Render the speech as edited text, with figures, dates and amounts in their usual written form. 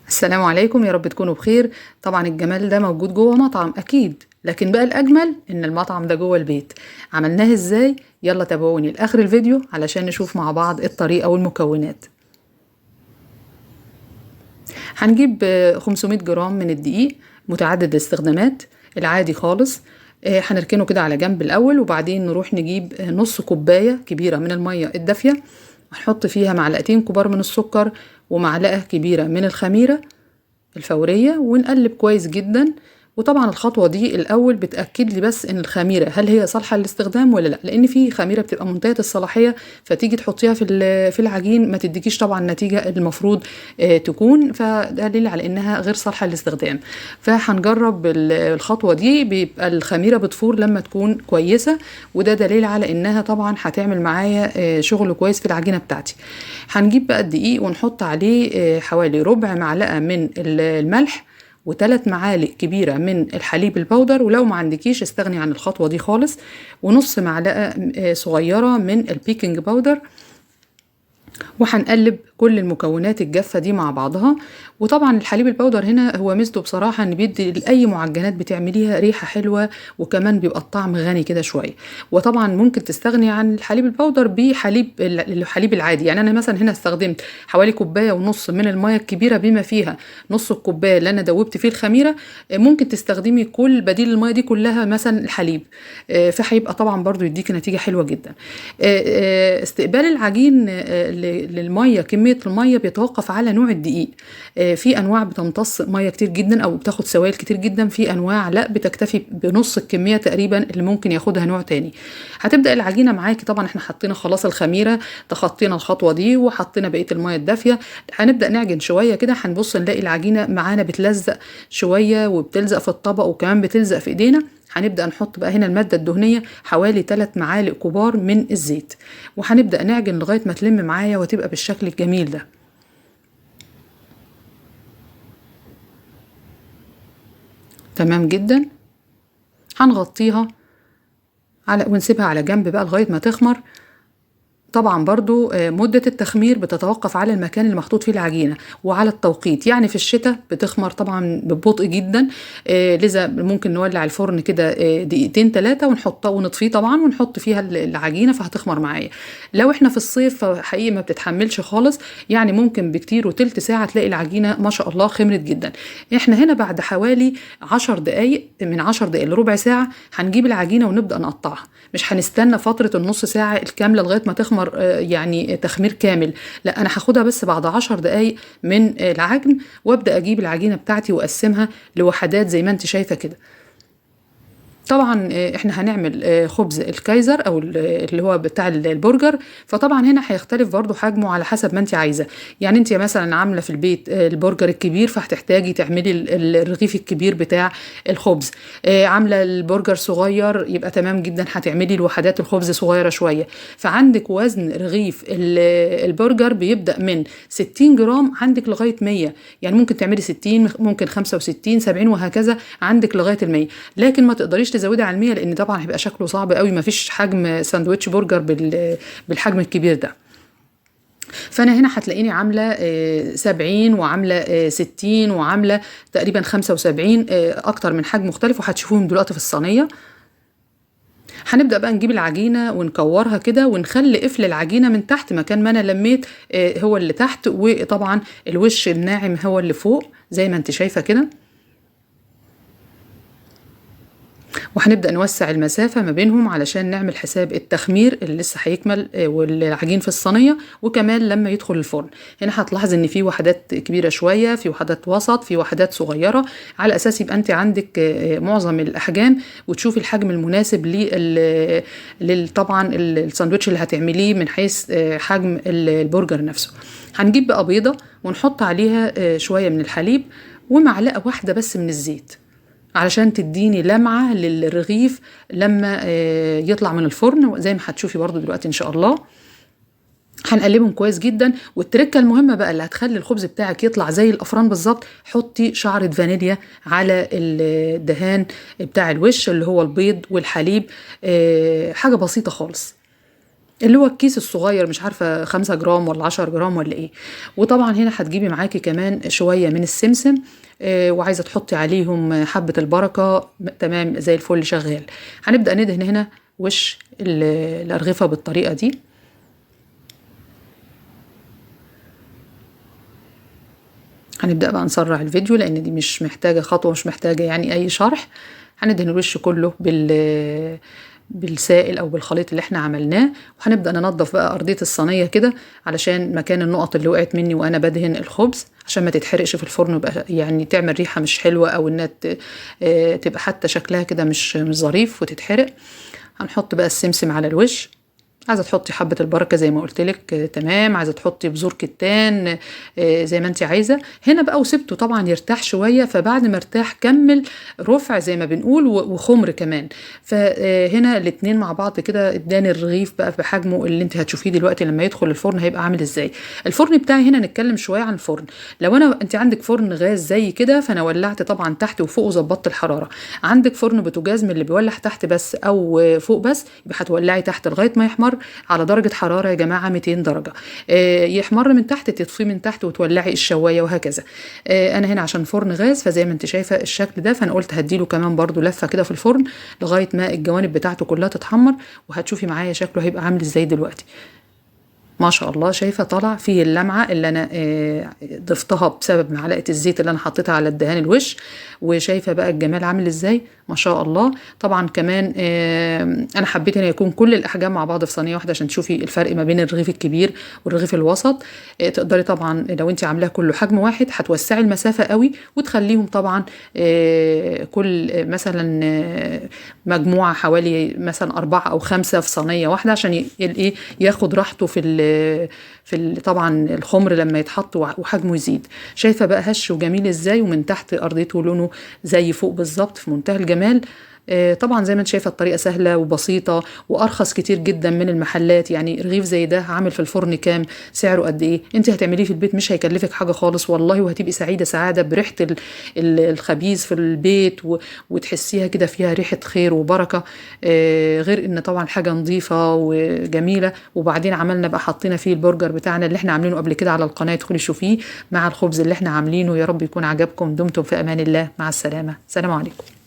السلام عليكم، يا رب تكونوا بخير. طبعا الجمال ده موجود جوه مطعم اكيد، لكن بقى الاجمل ان المطعم ده جوه البيت. عملناه ازاي؟ يلا تابعوني لاخر الفيديو علشان نشوف مع بعض الطريقة والمكونات. هنجيب 500 جرام من الدقيق متعدد الاستخدامات العادي خالص. هنركنه كده على جنب الاول، وبعدين نروح نجيب نص كوباية كبيرة من المية الدافية، هنحط فيها معلقتين كبار من السكر ومعلقة كبيرة من الخميرة الفورية، ونقلب كويس جدا. وطبعا الخطوة دي الأول بتأكد لي بس إن الخميرة هل هي صالحة للاستخدام ولا لا، لأن في خميرة بتبقى منتهية الصلاحية فتيجي تحطيها في العجين ما تديكيش طبعا النتيجة المفروض تكون، فده دليل على إنها غير صالحة للاستخدام. فهنجرب الخطوة دي، بيبقى الخميرة بتفور لما تكون كويسة، وده دليل على إنها طبعا هتعمل معايا شغل كويس في العجينة بتاعتي. هنجيب بقى الدقيق ونحط عليه حوالي ربع معلقة من الملح و3 معالق كبيرة من الحليب البودر، ولو ما عندكيش استغني عن الخطوة دي خالص، ونص معلقة صغيرة من البيكنج باودر. وهنقلب كل المكونات الجافة دي مع بعضها. وطبعا الحليب البودر هنا هو ميزته بصراحة ان بيدي لأي معجنات بتعمليها ريحة حلوة، وكمان بيبقى الطعم غني كده شوية. وطبعا ممكن تستغني عن الحليب البودر بحليب الحليب العادي. يعني انا مثلا هنا استخدمت حوالي كوباية ونص من المية الكبيرة بما فيها نص الكوباية اللي انا دوبت فيه الخميرة. ممكن تستخدمي كل بديل المية دي كلها مثلا الحليب، فهيبقى طبعا برضو يديكي نتيجة حلوة جدا. استقبال العجين للميه، كميه الميه بيتوقف على نوع الدقيق. في انواع بتمتص ميه كتير جدا او بتاخد سوائل كتير جدا، في انواع لا بتكتفي بنص الكميه تقريبا اللي ممكن ياخدها نوع تاني. هتبدا العجينه معاكي، طبعا احنا حطينا خلاص الخميره، تخطينا الخطوه دي وحطينا بقيه الميه الدافيه. هنبدا نعجن شويه كده، هنبص نلاقي العجينه معانا بتلزق شويه وبتلزق في الطبق وكمان بتلزق في ايدينا. هنبدأ نحط بقى هنا المادة الدهنية حوالي 3 معالق كبار من الزيت، وهنبدأ نعجن لغاية ما تلم معايا وتبقى بالشكل الجميل ده. تمام جدا. هنغطيها ونسيبها على جنب بقى لغاية ما تخمر. طبعا برضو مدة التخمير بتتوقف على المكان اللي محطوط فيه العجينة وعلى التوقيت. يعني في الشتاء بتخمر طبعا ببطء جدا، لذا ممكن نولع الفرن كده دقيقتين 3 ونحطها ونطفيه طبعا ونحط فيها العجينة فهتخمر معايا. لو احنا في الصيف فحقيقي ما بتتحملش خالص، يعني ممكن بكتير وتلت ساعة تلاقي العجينة ما شاء الله خمرت جدا. احنا هنا بعد حوالي 10 دقايق، من 10 دقايق لربع ساعة هنجيب العجينة ونبدأ نقطعها. مش هنستنى فترة النص ساعة الكاملة لغاية ما تخمر يعني تخمير كامل، لا انا هاخدها بس بعد 10 دقايق من العجن، وابدا اجيب العجينه بتاعتي واقسمها لوحدات زي ما انت شايفه كده. طبعا احنا هنعمل خبز الكايزر او اللي هو بتاع البرجر، فطبعا هنا هيختلف برضو حجمه على حسب ما انت عايزه. يعني انت مثلا عامله في البيت البرجر الكبير فهتحتاجي تعملي الرغيف الكبير بتاع الخبز. عامله البرجر صغير يبقى تمام جدا هتعملي الوحدات الخبز صغيره شويه. فعندك وزن رغيف البرجر بيبدا من 60 جرام عندك لغايه 100، يعني ممكن تعملي 60، ممكن 65، 70 وهكذا عندك لغايه ال 100. لكن ما تقدريش تزودي على 100 لان طبعا هيبقى شكله صعب قوي، ما فيش حجم ساندوتش برجر بالحجم الكبير ده. فانا هنا هتلاقيني عامله 70 وعامله 60 وعامله تقريبا 75، اكتر من حجم مختلف وهتشوفوهم دلوقتي في الصينيه. هنبدأ بقى نجيب العجينة ونكورها كده ونخلي قفل العجينة من تحت، مكان ما انا لميت هو اللي تحت، وطبعا الوش الناعم هو اللي فوق زي ما انت شايفة كده. وهنبدأ نوسع المسافة ما بينهم علشان نعمل حساب التخمير اللي لسه هيكمل والعجين في الصينية، وكمان لما يدخل الفرن. هنا هتلاحظ ان في وحدات كبيرة شوية، في وحدات وسط، في وحدات صغيرة، على اساس يبقى انت عندك معظم الاحجام وتشوفي الحجم المناسب طبعا الساندوتش اللي هتعمليه من حيث حجم البرجر نفسه. هنجيب بقى بيضة ونحط عليها شوية من الحليب ومعلقة واحدة بس من الزيت علشان تديني لمعة للرغيف لما يطلع من الفرن زي ما هتشوفي برضو دلوقتي ان شاء الله. هنقلبهم كويس جدا. والتركة المهمة بقى اللي هتخلي الخبز بتاعك يطلع زي الافران بالظبط، حطي شعرة فانيليا على الدهان بتاع الوش اللي هو البيض والحليب، حاجة بسيطة خالص. اللي هو الكيس الصغير، مش عارفة 5 جرام ولا 10 جرام ولا ايه. وطبعا هنا هتجيبي معاكي كمان شوية من السمسم، وعايزة تحطي عليهم حبة البركة، تمام زي الفل شغال. هنبدأ ندهن هنا وش الأرغفة بالطريقة دي. هنبدأ بقى نسرع الفيديو لأن دي مش محتاجة خطوة، مش محتاجة يعني أي شرح. هندهن الوش كله بالسائل او بالخليط اللي احنا عملناه، وهنبدأ ننضف بقى ارضية الصينية كده علشان مكان النقط اللي وقعت مني وانا بدهن الخبز، عشان ما تتحرقش في الفرن ويبقى يعني تعمل ريحة مش حلوة، او انها تبقى حتى شكلها كده مش ظريف وتتحرق. هنحط بقى السمسم على الوش. عايزه تحطي حبه البركه زي ما قلت لك، تمام. عايزه تحطي بذور كتان، زي ما انت عايزه. هنا بقى وسبته طبعا يرتاح شويه، فبعد ما ارتاح كمل رفع زي ما بنقول وخمر كمان. فهنا الاتنين مع بعض كده اداني الرغيف بقى بحجمه اللي انت هتشوفيه دلوقتي لما يدخل الفرن هيبقى عامل ازاي. الفرن بتاعي هنا نتكلم شويه عن الفرن. لو انت عندك فرن غاز زي كده، فانا ولعت طبعا تحت وفوق وظبطت الحراره. عندك فرن بوتاجاز من اللي بيولع تحت بس او فوق بس، يبقى هتولعي تحت لغايه ما يحمر على درجة حرارة يا جماعة 200 درجة. يحمر من تحت تطفيه من تحت وتولعي الشواية وهكذا. أنا هنا عشان فرن غاز، فزي ما انت شايفة الشكل ده، فأنا قلت هديله كمان برضو لفة كده في الفرن لغاية ما الجوانب بتاعته كلها تتحمر، وهتشوفي معايا شكله هيبقى عامل ازاي دلوقتي. ما شاء الله، شايفة طالع فيه اللمعة اللي أنا ضفتها بسبب معلقة الزيت اللي أنا حطيتها على الدهان الوش. وشايفة بقى الجمال عامل ازاي، ما شاء الله. طبعا كمان أنا حبيت أن يكون كل الأحجام مع بعض في صينية واحدة عشان تشوفي الفرق ما بين الرغيف الكبير والرغيف الوسط. تقدري طبعا لو انت عاملاه كله حجم واحد هتوسعي المسافة قوي، وتخليهم طبعا كل مثلا مجموعة حوالي مثلا 4 أو 5 في صينية واحدة، عشان ياخد راحته في طبعا الخمر لما يتحط وحجمه يزيد. شايفه بقى هش وجميل ازاي، ومن تحت ارضيته لونه زي فوق بالظبط، في منتهى الجمال. طبعا زي ما انت شايفه الطريقه سهله وبسيطه وارخص كتير جدا من المحلات. يعني رغيف زي ده عامل في الفرن كام، سعره قد ايه؟ انت هتعمليه في البيت مش هيكلفك حاجه خالص والله، وهتبقي سعيده سعاده بريحه الخبيز في البيت، وتحسيها كده فيها ريحه خير وبركه. غير ان طبعا حاجه نظيفه وجميله. وبعدين عملنا بقى حطينا فيه البرجر بتاعنا اللي احنا عاملينه قبل كده على القناه، ادخلي شوفيه مع الخبز اللي احنا عاملينه. يا رب يكون عجبكم. دمتم في امان الله، مع السلامه، سلام عليكم.